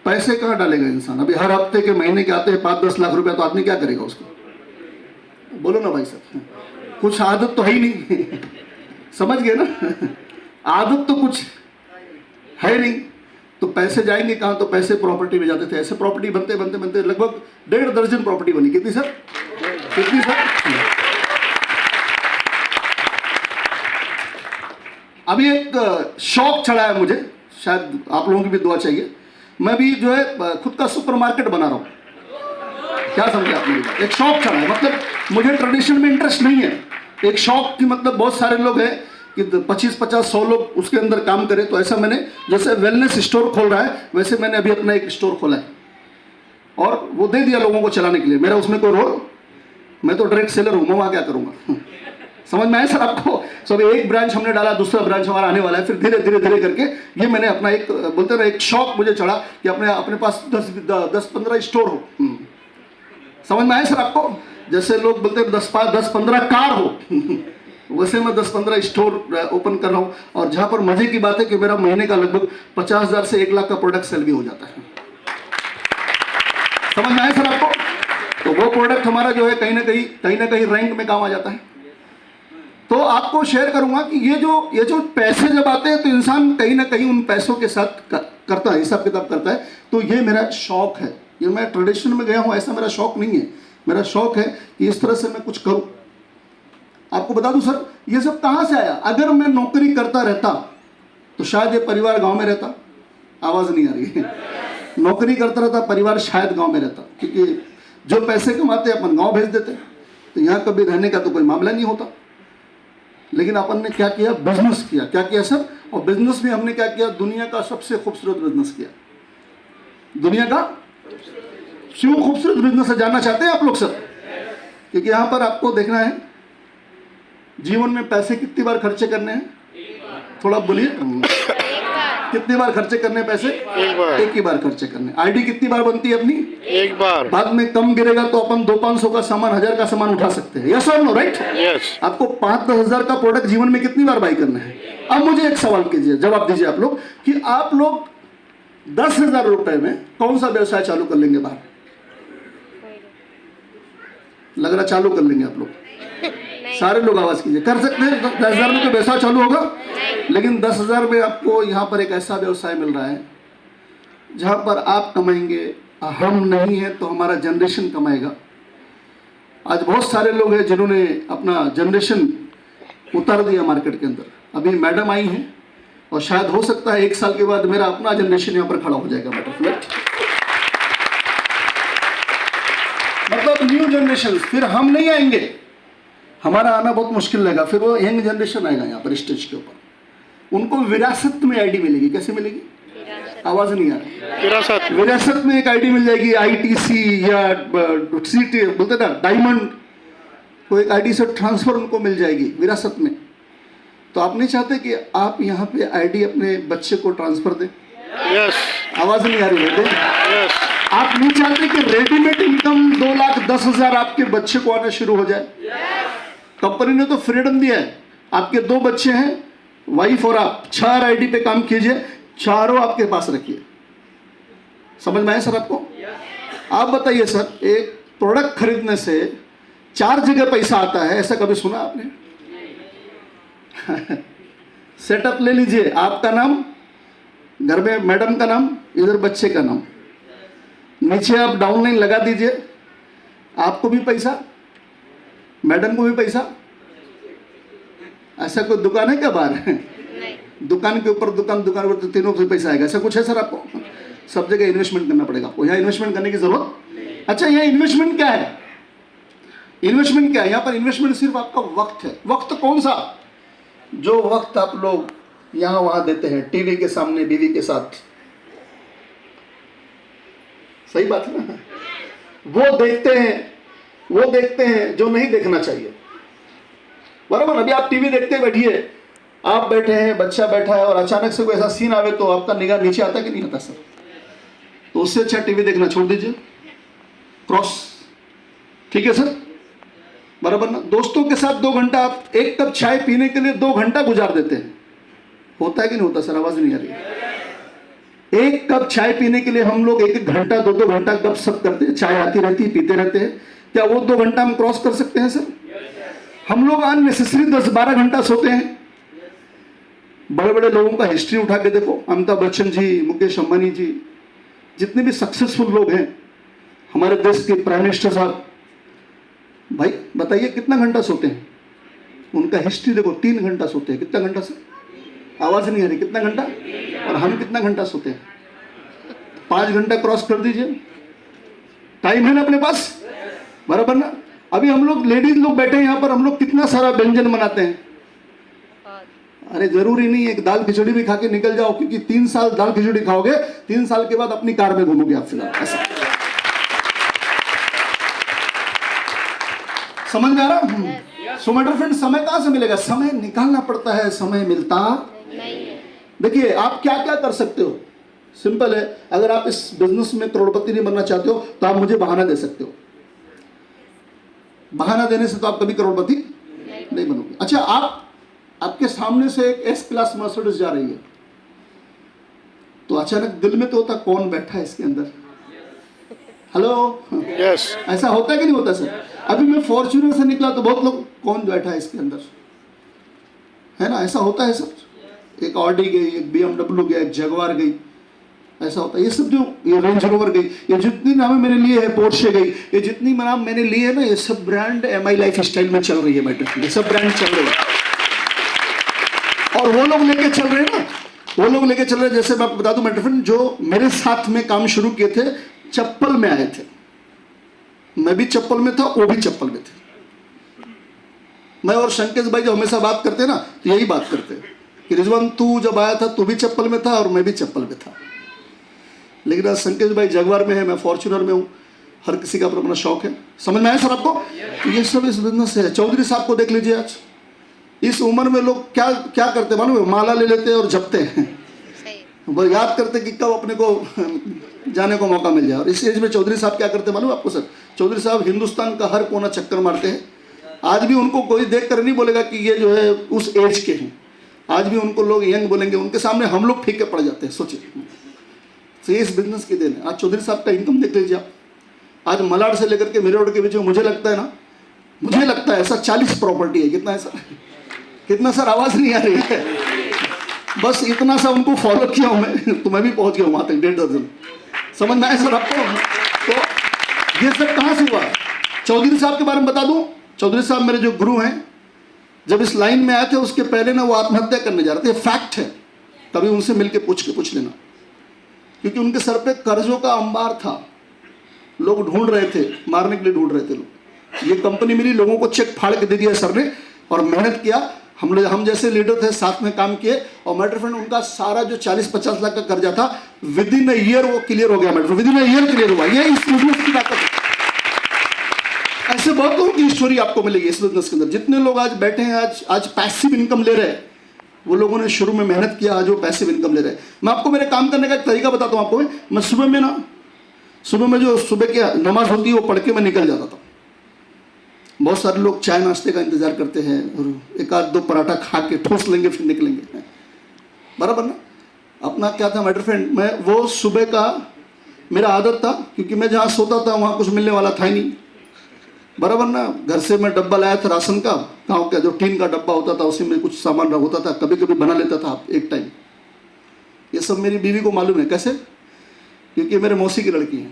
पैसे कहाँ डालेगा इंसान? अभी हर हफ्ते के महीने के आते हैं 5-10 लाख रुपया, तो आदमी क्या करेगा उसको? बोलो ना भाई साहब, कुछ आदत तो है ही नहीं समझ गए ना? आदत तो कुछ है नहीं, तो पैसे जाएंगे कहाँ? तो पैसे प्रॉपर्टी में जाते थे। ऐसे प्रॉपर्टी बनते बनते बनते लगभग 1.5 दर्जन प्रॉपर्टी बनी। कितनी सर? कितनी सर? अभी एक शौक चढ़ा है मुझे, शायद आप लोगों की भी दुआ चाहिए। मैं भी जो है खुद का सुपरमार्केट बना रहा हूँ। क्या समझे आपने? एक शौक चढ़ा है, मतलब मुझे ट्रेडिशन में इंटरेस्ट नहीं है। एक शौक की मतलब बहुत सारे लोग हैं कि 25-50-100 लोग उसके अंदर काम करें, तो ऐसा मैंने, जैसे वेलनेस स्टोर खोल रहा है वैसे मैंने अभी अपना एक स्टोर खोला है और वो दे दिया लोगों को चलाने के लिए। मेरा उसमें कोई रोल, मैं तो डायरेक्ट सेलर हूँ, मैं वहाँ क्या करूँगा? समझ में आया सर आपको? सब एक ब्रांच हमने डाला, दूसरा ब्रांच हमारा आने वाला है, फिर धीरे धीरे धीरे करके ये मैंने अपना एक, बोलते ना, एक शौक मुझे चढ़ा कि अपने पास 10-15 स्टोर हो। समझ में आया सर आपको? जैसे लोग बोलते हैं 10-15 कार हो वैसे मैं 10-15 स्टोर ओपन कर रहा हूँ। और जहाँ पर मजे की बात है कि मेरा महीने का लगभग 50,000 से 1 लाख का प्रोडक्ट सेल भी हो जाता है। समझ में आया सर आपको? तो वो प्रोडक्ट हमारा जो है कहीं ना कहीं रैंक में काम आ जाता है। तो आपको शेयर करूंगा कि ये जो पैसे जब आते हैं तो इंसान कहीं ना कहीं उन पैसों के साथ करता है, हिसाब किताब करता है। तो ये मेरा शौक है, ये मैं ट्रेडिशन में गया हूँ ऐसा मेरा शौक नहीं है। मेरा शौक है कि इस तरह से मैं कुछ करूं। आपको बता दूं सर, ये सब कहां से आया? अगर मैं नौकरी करता रहता तो शायद ये परिवार गांव में रहता। आवाज नहीं आ रही है? नौकरी करता रहता परिवार शायद गांव में रहता, क्योंकि जो पैसे कमाते अपन गांव भेज देते, तो यहाँ कभी रहने का तो कोई मामला नहीं होता। लेकिन अपन ने क्या किया? बिजनेस किया। क्या किया सर? और बिजनेस में हमने क्या किया? दुनिया का सबसे खूबसूरत बिजनेस किया। दुनिया का क्यों खूबसूरत बिजनेस है जानना चाहते हैं आप लोग सर? क्योंकि यहाँ पर आपको देखना है जीवन में पैसे कितनी बार खर्चे करने हैं। थोड़ा बोलिए, कितनी बार खर्चे करने पैसे? एक ही बार खर्चे करने। आईडी कितनी बार बनती है अपनी? एक बार। बाद में कम गिरेगा तो अपन 200-500 का सामान, 1000 का सामान उठा सकते हैं। यस और नो? राइट। आपको 5-10 हजार का प्रोडक्ट जीवन में कितनी बार बाई करना है? अब मुझे एक सवाल कीजिए, जवाब दीजिए आप लोग कि आप लोग 10,000 रुपए में कौन सा व्यवसाय चालू कर लेंगे बाहर? लग रहा चालू कर लेंगे आप लोग। सारे लोग आवाज कीजिए। कर सकते हैं? 10,000 में तो व्यवसाय चालू होगा, लेकिन 10,000 में आपको यहाँ पर एक ऐसा व्यवसाय मिल रहा है जहाँ पर आप कमाएंगे, हम नहीं है तो हमारा जनरेशन कमाएगा। आज बहुत सारे लोग हैं जिन्होंने अपना जनरेशन उतार दिया मार्केट के अंदर। अभी मैडम आई हैं और शायद हो सकता है 1 साल के बाद मेरा अपना जनरेशन यहाँ पर खड़ा हो जाएगा। मतलब न्यू जनरेशन, फिर हम नहीं आएंगे, हमारा आना बहुत मुश्किल लगेगा। फिर वो यंग जनरेशन आएगा यहाँ पर स्टेज के ऊपर। उनको विरासत में आईडी मिलेगी। कैसे मिलेगी? आवाज नहीं आ रही। विरासत में एक आईडी मिल जाएगी, ITC या CT बोलते ना, डायमंड, को एक आईडी से ट्रांसफर उनको मिल जाएगी विरासत में। तो आप नहीं चाहते कि आप यहाँ पे आईडी अपने बच्चे को ट्रांसफर दें? आवाज नहीं आ रही है? आप नहीं चाहते कि रेडीमेड इनकम 2,10,000 आपके बच्चे को आना शुरू हो जाए? कंपनी ने तो फ्रीडम दिया है। आपके 2 बच्चे हैं, वाइफ और आप, 4 आईडी पे काम कीजिए, चारों आपके पास रखिए। समझ में आया सर आपको? आप बताइए सर, एक प्रोडक्ट खरीदने से 4 जगह पैसा आता है, ऐसा कभी सुना आपने? सेटअप ले लीजिए, आपका नाम, घर में मैडम का नाम, इधर बच्चे का नाम, नीचे आप डाउनलाइन लगा दीजिए, आपको भी पैसा, मैडम को भी पैसा। ऐसा कोई दुकान है क्या बाहर? दुकान के ऊपर दुकान तो तीनों को पैसा आएगा, ऐसा कुछ है सर? आपको सब जगह इन्वेस्टमेंट करना पड़ेगा आपको। यहाँ इन्वेस्टमेंट करने की जरूरत? अच्छा, यहाँ इन्वेस्टमेंट क्या है? इन्वेस्टमेंट क्या है यहाँ पर? इन्वेस्टमेंट सिर्फ आपका वक्त है। वक्त कौन सा? जो वक्त आप लोग यहाँ वहाँ देते हैं टीवी के सामने बीवी के साथ, सही बात है ना, वो देखते हैं जो नहीं देखना चाहिए, बराबर। अभी आप टीवी देखते बैठिए, आप बैठे हैं, बच्चा बैठा है और अचानक से कोई ऐसा सीन आवे तो आपका निगाह नीचे आता कि नहीं आता सर? तो उससे अच्छा टीवी देखना छोड़ दीजिए, क्रॉस, ठीक है सर, बराबर ना। दोस्तों के साथ 2 घंटा आप एक कप चाय पीने के लिए 2 घंटा गुजार देते हैं, होता है कि नहीं होता सर? आवाज नहीं आ रही। एक कप चाय पीने के लिए हम लोग 1-1 घंटा 2-2 घंटा गप सप करते हैं, चाय आती रहती है, पीते रहते हैं, क्या वो 2 घंटा हम क्रॉस कर सकते हैं सर? हम लोग अननेसेसरी 10-12 घंटा सोते हैं। बड़े बड़े लोगों का हिस्ट्री उठा के देखो, अमिताभ बच्चन जी, मुकेश अंबानी जी, जितने भी सक्सेसफुल लोग हैं, हमारे देश के प्राइम मिनिस्टर साहब, भाई बताइए कितना घंटा सोते हैं? उनका हिस्ट्री देखो, 3 घंटा सोते हैं। कितना घंटा सर? आवाज नहीं आ रही, कितना घंटा? और हम कितना घंटा सोते हैं? 5 घंटा क्रॉस कर दीजिए, टाइम है ना अपने पास, बराबर ना। अभी हम लोग लेडीज लोग बैठे हैं यहाँ पर, हम लोग कितना सारा व्यंजन बनाते हैं। अरे जरूरी नहीं है कि दाल खिचड़ी भी खा के निकल जाओ, क्योंकि 3 साल दाल खिचड़ी खाओगे, 3 साल के बाद अपनी कार में घूमोगे आप फिलहाल, ऐसा समझ में आ रहा? सो माय डियर फ्रेंड, समय कहां से मिलेगा? समय निकालना पड़ता है, समय मिलता नहीं है। देखिए आप क्या क्या कर सकते हो, सिंपल है। अगर आप इस बिजनेस में करोड़पति नहीं बनना चाहते हो तो आप मुझे बहाना दे सकते हो। बहाना देने से तो आप कभी करोड़पति नहीं बनोगे। अच्छा, आपके सामने से एक एस क्लास मर्सिडीज जा रही है, तो अचानक दिल में तो होता कौन बैठा है इसके अंदर? हेलो, यस, ऐसा होता है कि नहीं होता सर? अभी मैं फॉर्च्यूनर से निकला तो बहुत लोग कौन बैठा है इसके अंदर, है ना? ऐसा होता है सर। एक ऑडी गई, एक BMW गया, एक जगवार गई, ऐसा होता है। ये सब जो ये रेंज रोवर गई, ये जितनी नामें मैंने लिए है, पोर्शे गई, ये जितनी नाम मैंने लिए है ना, ये सब ब्रांड MI लाइफ स्टाइल में चल रही है बेटा, ये सब ब्रांड चल रही है। और वो लोग लेके चल रहे हैं ना, वो लोग लेके चल रहे हैं। जैसे मैं आपको बता दूं मेरे फ्रेंड, जो मेरे साथ में काम शुरू किए थे, चप्पल में आए थे, मैं भी चप्पल में था, वो भी चप्पल में थे। मैं और शंकेश भाई जो हमेशा बात करते हैं ना, तो यही बात करते हैं कि रिजवान तू जब आया था तू भी चप्पल में था और मैं भी चप्पल में था, लेकिन आज शंकेश भाई जगवार में है, मैं फॉर्च्यूनर में हूं। हर किसी का अपना अपना शौक है, समझ में आया सर आपको? तो ये सब इस बिजनेस से है। चौधरी साहब को देख लीजिए, आज इस उम्र में लोग क्या क्या करते हैं मालूम है? माला ले लेते हैं और जपते हैं, बस याद करते कि कब अपने को जाने को मौका मिल जाए। और इस एज में चौधरी साहब क्या करते हैं मालूम आपको सर? चौधरी साहब हिंदुस्तान का हर कोना चक्कर मारते हैं। आज भी उनको कोई देख कर नहीं बोलेगा कि ये जो है उस एज के हैं, आज भी उनको लोग यंग बोलेंगे, उनके सामने हम लोग फीके पड़ जाते हैं, सोचिए। तो ये इस बिजनेस के दिन है। आज चौधरी साहब का इनकम देख लीजिए आप, आज मलाड से लेकर के मेरे रोड के बीच में मुझे लगता है ना, मुझे लगता है ऐसा 40 प्रॉपर्टी है। कितना है सर? कितना सर? आवाज नहीं आ रही है। बस इतना सा उनको फॉलो किया हूं मैं, तो मैं भी पहुंच गया वहां तक, 1.5 दर्जन। समझ में आया सर आपको? तो ये सब कहां से हुआ? चौधरी साहब के बारे में बता दूं, चौधरी साहब मेरे जो गुरु हैं, जब इस लाइन में आए थे उसके पहले ना वो आत्महत्या करने जा रहे थे। फैक्ट है, कभी उनसे मिलकर पूछ लेना, क्योंकि उनके सर पे कर्जों का अंबार था। लोग ढूंढ रहे थे, मारने के लिए ढूंढ रहे थे लोग। ये कंपनी मिली, लोगों को चेक फाड़ के दे दिया सर ने, और मेहनत किया। हम जैसे लीडर थे, साथ में काम किए, और मेरे फ्रेंड उनका सारा जो 40-50 लाख का कर्जा था, विद इन अ ईयर वो क्लियर हो गया। मेरे with in a year clear हुआ। ये इस बिजनेस की ताकत है। ऐसे बहुत लोगों की स्टोरी आपको मिलेगी इस बिजनेस के अंदर। जितने लोग आज बैठे हैं, आज पैसिव इनकम ले रहे हैं, वो लोगों ने शुरू में मेहनत किया, आज वो पैसिव इनकम ले रहे हैं। मैं आपको मेरे काम करने का एक तरीका बताता हूँ आपको। मैं सुबह में जो सुबह की नमाज होती है वो पढ़ के मैं निकल जाता था। बहुत सारे लोग चाय नाश्ते का इंतजार करते हैं और 1-2 पराठा खा के ठूस लेंगे, फिर निकलेंगे, बराबर ना? अपना क्या था मेरे फ्रेंड, मैं वो सुबह का मेरा आदत था, क्योंकि मैं जहाँ सोता था वहाँ कुछ मिलने वाला था ही नहीं, बराबर ना? घर से मैं डब्बा लाया था राशन का, गाँव का जो टीन का डब्बा होता था, उसी में कुछ सामान होता था, कभी कभी बना लेता था एक टाइम। ये सब मेरी बीवी को मालूम है। कैसे? क्योंकि मेरे मौसी की लड़की है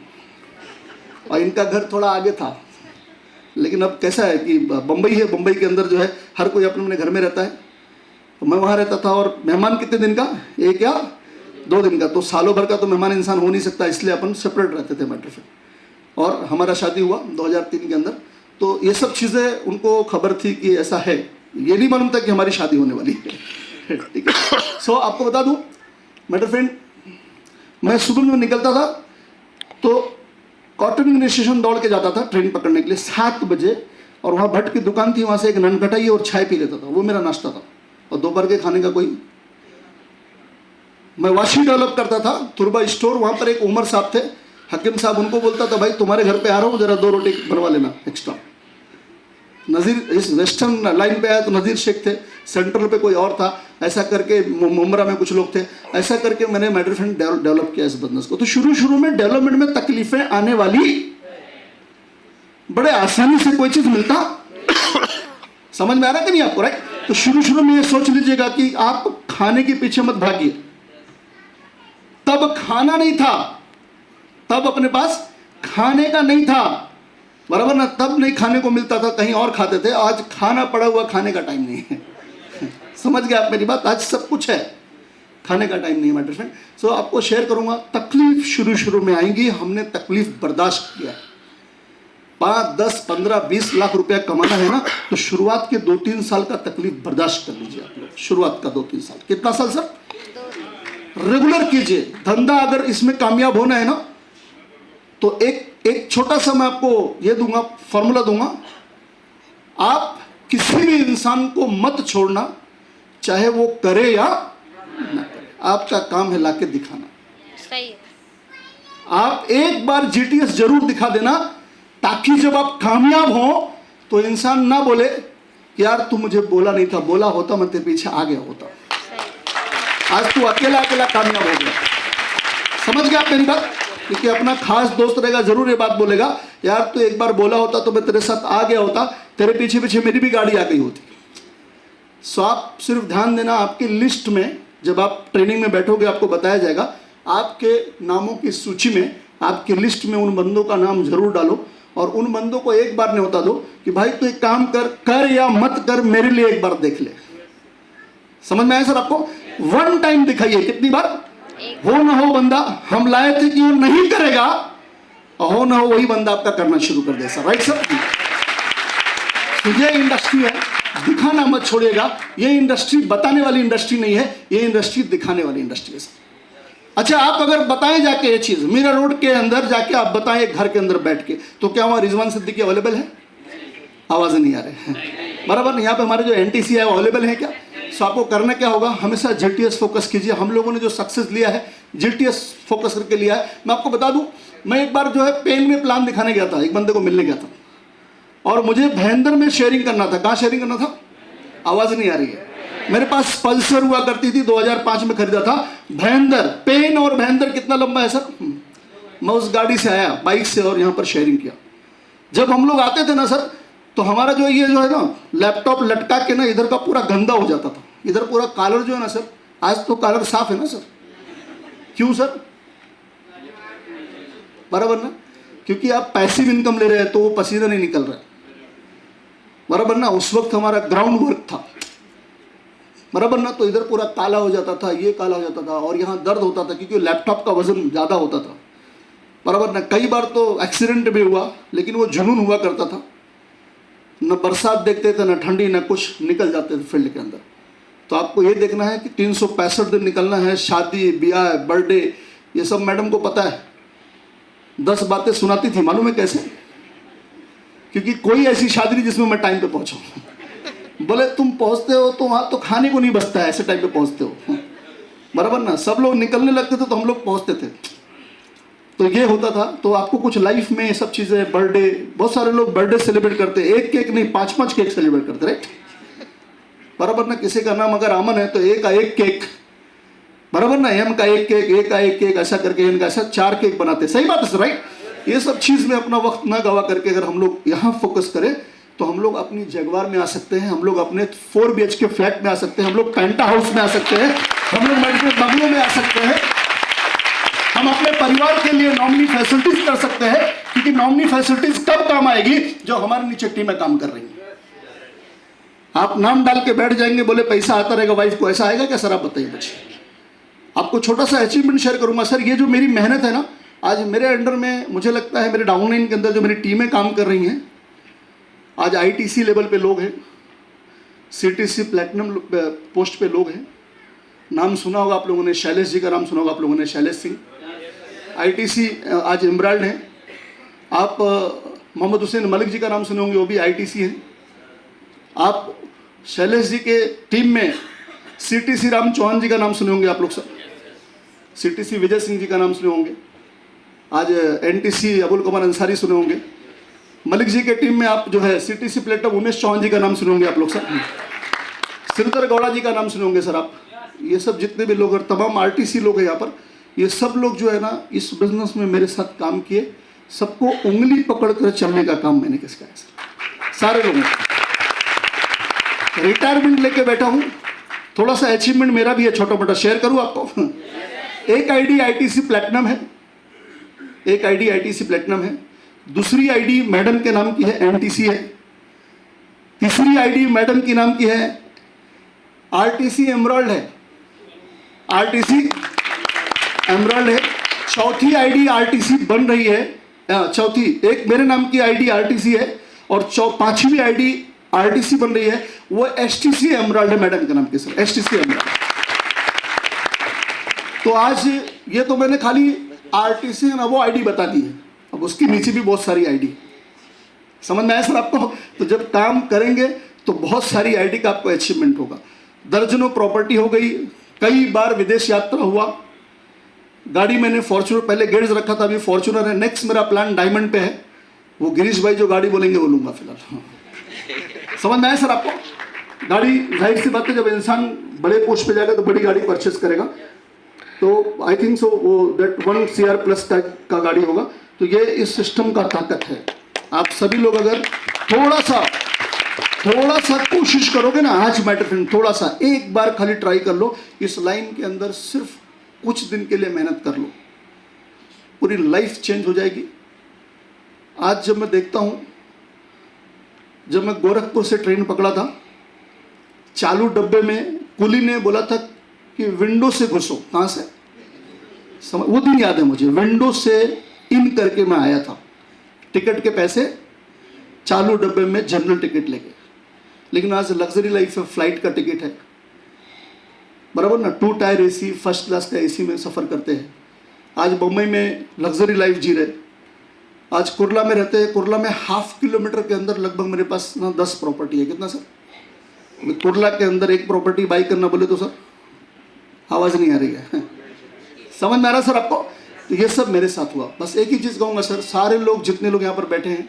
और इनका घर थोड़ा आगे था। लेकिन अब कैसा है कि बम्बई है, बम्बई के अंदर जो है हर कोई अपने अपने घर में रहता है, तो मैं वहाँ रहता था। और मेहमान कितने दिन का? 1 या 2 दिन का, तो सालों भर का तो मेहमान इंसान हो नहीं सकता, इसलिए अपन सेपरेट रहते थे मैटर से। और हमारा शादी हुआ 2003 के अंदर। तो ये सब चीज़ें उनको खबर थी कि ऐसा है, ये नहीं मालूम था कि हमारी शादी होने वाली है। ठीक है। सो आपको बता दूं मेरे फ्रेंड, मैं सुबह में निकलता था तो कॉटन स्टेशन दौड़ के जाता था ट्रेन पकड़ने के लिए 7 बजे, और वहाँ भट्ट की दुकान थी, वहाँ से एक ननकटाई और चाय पी लेता था, वो मेरा नाश्ता था। और दोपहर के खाने का कोई, मैं वाशी डेवलप करता था तुरबा स्टोर, वहाँ पर एक उमर साहब थे, हकीम साहब, उनको बोलता था भाई तुम्हारे घर पे आ रहा हूँ, जरा 2 रोटी बनवा लेना एक्स्ट्रा। नज़ीर इस वेस्टर्न लाइन पे आया तो नज़ीर शेख थे, सेंट्रल पे कोई और था, ऐसा करके मुमरा में कुछ लोग थे, ऐसा करके मैंने मेरे फ्रेंड डेवलप किया इस बिजनेस को। तो शुरू में डेवलपमेंट में तकलीफें आने वाली, बड़े आसानी से कोई चीज़ मिलता, समझ में आ रहा कि नहीं आपको, राइट? तो शुरू में ये सोच लीजिएगा कि आप खाने के पीछे मत भागिए। तब खाना नहीं था, तब अपने पास खाने का नहीं था, बराबर ना, तब नहीं खाने को मिलता था, कहीं और खाते थे। आज खाना पड़ा हुआ, खाने का टाइम नहीं है। समझ गए आप मेरी बात? आज सब कुछ है, खाने का टाइम नहीं है मेरे फ्रेंड। सो आपको शेयर करूंगा, तकलीफ शुरू में आएंगी, हमने तकलीफ बर्दाश्त किया। 5, 10, 15, 20 लाख रुपया कमाना है ना, तो शुरुआत के 2-3 साल का तकलीफ बर्दाश्त कर लीजिए आप लोग। शुरुआत का 2-3 साल, कितना साल सर? रेगुलर कीजिए धंधा। अगर इसमें कामयाब होना है ना, तो एक छोटा सा मैं आपको ये दूंगा, फॉर्मूला दूंगा। आप किसी भी इंसान को मत छोड़ना, चाहे वो करे या ना करे, आपका काम है लाके दिखाना। सही है। आप एक बार जीटीएस जरूर दिखा देना, ताकि जब आप कामयाब हो तो इंसान ना बोले यार तू मुझे बोला नहीं था, बोला होता मैं तेरे पीछे आ गया होता। आज तू अकेला कामयाब हो गया। समझ गया आप मेरी बात? क्योंकि अपना खास दोस्त रहेगा, जरूर ये बात बोलेगा यार तू एक बार बोला होता तो मैं तेरे साथ आ गया होता, तेरे पीछे मेरी भी गाड़ी आ गई होती। सो आप सिर्फ ध्यान देना, आपकी लिस्ट में जब आप ट्रेनिंग में बैठोगे आपको बताया जाएगा, आपके नामों की सूची में, आपकी लिस्ट में उन बंदों का नाम जरूर डालो, और उन बंदों को एक बार न्योता दो कि भाई तू एक काम कर या मत कर, मेरे लिए एक बार देख ले। समझ में आया सर आपको? 1 टाइम दिखाइए। कितनी बार? हो ना हो बंदा हम लाए थे कि वो नहीं करेगा, हो ना हो वही बंदा आपका करना शुरू कर दे सर। Right sir? तो ये इंडस्ट्री है, दिखाना मत छोड़िएगा। ये इंडस्ट्री बताने वाली इंडस्ट्री नहीं है, ये इंडस्ट्री दिखाने वाली इंडस्ट्री है सर। अच्छा, आप अगर बताएं जाके ये चीज मीरा रोड के अंदर जाके आप बताएं एक घर के अंदर बैठ के, तो क्या वहां रिजवान सिद्दीकी अवेलेबल है? आवाज नहीं आ रही है, बराबर? यहाँ पे हमारे जो एनटीसी है वो अवेलेबल है क्या? सो आपको करना क्या होगा, हमेशा जीटीएस फोकस कीजिए। हम लोगों ने जो सक्सेस लिया है जीटीएस फोकस करके लिया है। मैं आपको बता दूं, मैं एक बार जो है पेन में प्लान दिखाने गया था, एक बंदे को मिलने गया था, और मुझे भयंदर में शेयरिंग करना था। कहाँ शेयरिंग करना था? आवाज नहीं आ रही है। मेरे पास पल्सर हुआ करती थी, 2005 में खरीदा था। भयंदर पेन, और भयंदर कितना लंबा है सर? मैं उस गाड़ी से आया बाइक से और यहाँ पर शेयरिंग किया। जब हम लोग आते थे ना सर, तो हमारा जो ये जो है ना लैपटॉप लटका के ना इधर का पूरा गंदा हो जाता था, इधर पूरा कॉलर जो है ना सर, आज तो कॉलर साफ है ना सर। क्यों सर? बराबर ना? क्योंकि आप पैसिव इनकम ले रहे हैं तो वो पसीना नहीं निकल रहा है, बराबर ना? उस वक्त हमारा ग्राउंड वर्क था, बराबर ना? तो इधर पूरा काला हो जाता था, ये काला हो जाता था, और यहाँ दर्द होता था क्योंकि लैपटॉप का वजन ज़्यादा होता था, बराबर ना? कई बार तो एक्सीडेंट भी हुआ, लेकिन वो जुनून हुआ करता था। न बरसात देखते थे, न ठंडी, न कुछ, निकल जाते थे फील्ड के अंदर। तो आपको ये देखना है कि 365 दिन निकलना है। शादी ब्याह बर्थडे ये सब मैडम को पता है, 10 बातें सुनाती थी, मालूम है कैसे? क्योंकि कोई ऐसी शादी नहीं जिसमें मैं टाइम पे पहुंचाऊं। बोले तुम पहुंचते हो तो वहां तो खाने को नहीं बचता है, ऐसे टाइम पे पहुंचते हो, बराबर ना? सब लोग निकलने लगते थे तो हम लोग पहुंचते थे। तो ये होता था। तो आपको कुछ लाइफ में ये सब चीजें, बर्थडे, बहुत सारे लोग बर्थडे सेलिब्रेट करते, एक केक नहीं 5-5 केक सेलिब्रेट करते, राइट? बराबर ना? किसी का नाम अगर अमन है तो एक का एक केक, बराबर ना? एम का एक केक, ए का एक केक, ऐसा करके इनका ऐसा 4 केक बनाते। सही बात है सर, राइट? ये सब चीज में अपना वक्त ना गवा करके अगर हम लोग यहाँ फोकस करें तो हम लोग अपनी जगवार में आ सकते हैं, हम लोग अपने 4 BHK फ्लैट में आ सकते हैं, हम लोग पेंटा हाउस में आ सकते हैं, हम लोग मल्टीपल बंगलों में आ सकते हैं, हम अपने परिवार के लिए नॉमिनी फैसिलिटीज कर सकते हैं। क्योंकि नॉमिनी फैसिलिटीज कब काम आएगी? जो हमारे नीचे टीमें काम कर रही हैं। आप नाम डाल के बैठ जाएंगे, बोले पैसा आता रहेगा वाइफ को, ऐसा आएगा क्या सर? आप बताइए मुझे। आपको छोटा सा अचीवमेंट शेयर करूंगा सर। ये जो मेरी मेहनत है ना, आज मेरे अंडर में मुझे लगता है मेरे डाउनलाइन के अंदर जो मेरी टीमें काम कर रही हैं, आज ITC लेवल पे लोग हैं, CTC प्लैटिनम पोस्ट पे लोग हैं। नाम सुना होगा आप लोगों ने, शैलेश जी का नाम सुना होगा आप लोगों ने, शैलेश सिंह। ITC आज एमराल्ड हैं। आप मोहम्मद हुसैन मलिक जी का नाम सुने होंगे, वो भी ITC हैं। आप शैलेश जी के टीम में CTC राम चौहान जी का नाम सुने होंगे आप लोग सब। CTC विजय सिंह जी का नाम सुने होंगे। आज NTC अबुल कमर अंसारी सुने होंगे। मलिक जी के टीम में आप जो है CTC प्लेटिनम उमेश चौहान जी का नाम सुने होंगे आप लोग सब। श्रीधर गौड़ा जी का नाम सुने होंगे सर आप। ये सब जितने भी लोग और तमाम RTC लोग हैं यहाँ पर, ये सब लोग जो है ना इस बिजनेस में मेरे साथ काम किए। सबको उंगली पकड़ कर चलने का काम मैंने किसका है सर, सारे लोगों को। रिटायरमेंट लेके बैठा हूँ, थोड़ा सा अचीवमेंट मेरा भी है, छोटा मोटा शेयर करूँ आपको। एक ID ITC प्लैटिनम है, एक ID ITC प्लैटिनम है। दूसरी ID मैडम के नाम की है, NTC है। तीसरी ID मैडम की नाम की है RTC एमराल्ड है, RTC एमराल्ड है। चौथी ID RTC बन रही है, चौथी एक मेरे नाम की ID RTC है और पांचवी ID RTC बन रही है, वो STC एमराल्ड है मैडम के नाम की सर, STC एमराल्ड। तो आज ये तो मैंने खाली RTC ना वो ID बता दी है, अब उसके नीचे भी बहुत सारी ID समझ में आया सर आपको। तो जब काम करेंगे तो बहुत सारी ID का आपको अचीवमेंट होगा। दर्जनों प्रॉपर्टी हो गई, कई बार विदेश यात्रा हुआ। गाड़ी मैंने फॉर्च्यूनर, पहले गेट्स रखा था, अभी फॉर्च्यूनर है। नेक्स्ट मेरा प्लान डायमंड पे है, वो गिरीश भाई जो गाड़ी बोलेंगे वो लूंगा फिलहाल। समझ में आया सर आपको। गाड़ी जाहिर सी बात है, जब इंसान बड़े पोस्ट पे जाएगा तो बड़ी गाड़ी परचेस करेगा। तो आई थिंक सो वो दैट 1 CR प्लस का गाड़ी होगा। तो ये इस सिस्टम का ताकत है। आप सभी लोग अगर थोड़ा सा कोशिश करोगे ना, आज माय फ्रेंड थोड़ा सा एक बार खाली ट्राई कर लो, इस लाइन के अंदर सिर्फ कुछ दिन के लिए मेहनत कर लो, पूरी लाइफ चेंज हो जाएगी। आज जब मैं देखता हूं, जब मैं गोरखपुर से ट्रेन पकड़ा था, चालू डब्बे में कुली ने बोला था कि विंडो से घुसो। कहां से? वो दिन याद है मुझे, विंडो से इन करके मैं आया था, टिकट के पैसे चालू डब्बे में जनरल टिकट लेके। लेकिन आज लग्जरी लाइफ है, फ्लाइट का टिकट है, बराबर ना, 2 टायर AC, फर्स्ट क्लास का AC में सफ़र करते हैं। आज बम्बई में लग्जरी लाइफ जी रहे। आज कुर्ला में रहते हैं, कुर्ला में 1/2 किलोमीटर के अंदर लगभग मेरे पास ना 10 प्रॉपर्टी है। कितना सर? कुर्ला के अंदर एक प्रॉपर्टी बाई करना बोले तो सर आवाज़ नहीं आ रही है। समझ में आ रहा सर आपको? तो ये सब मेरे साथ हुआ। बस एक ही चीज़ कहूँगा सर, सारे लोग जितने लोग यहाँ पर बैठे हैं,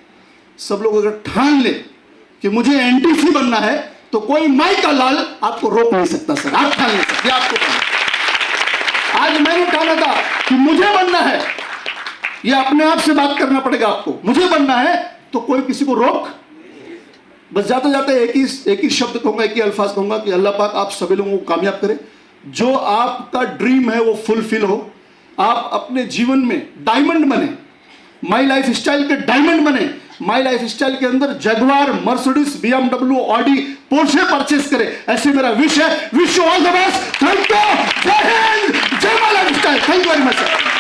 सब लोग अगर ठान ले कि मुझे NTC बनना है तो कोई माई का लाल आपको रोक नहीं सकता सर। आप ठान ले सकते, आपको आज मैंने ठाना था कि मुझे बनना है, ये अपने आप से बात करना पड़ेगा आपको। मुझे बनना है तो कोई किसी को रोक। बस जाते जाते एक ही शब्द कहूंगा, एक ही अल्फाज कहूंगा कि अल्लाह पाक आप सभी लोगों को कामयाब करे। जो आपका ड्रीम है वो फुलफिल हो, आप अपने जीवन में डायमंड बने, माई लाइफ स्टाइल के डायमंड बने। माई लाइफ स्टाइल के अंदर Jaguar, Mercedes, BMW, Audi, Porsche purchase करे, ऐसे मेरा विश है। Wish you all the best. Thank you. जय हिंद, जय my life style. Thank you very much sir.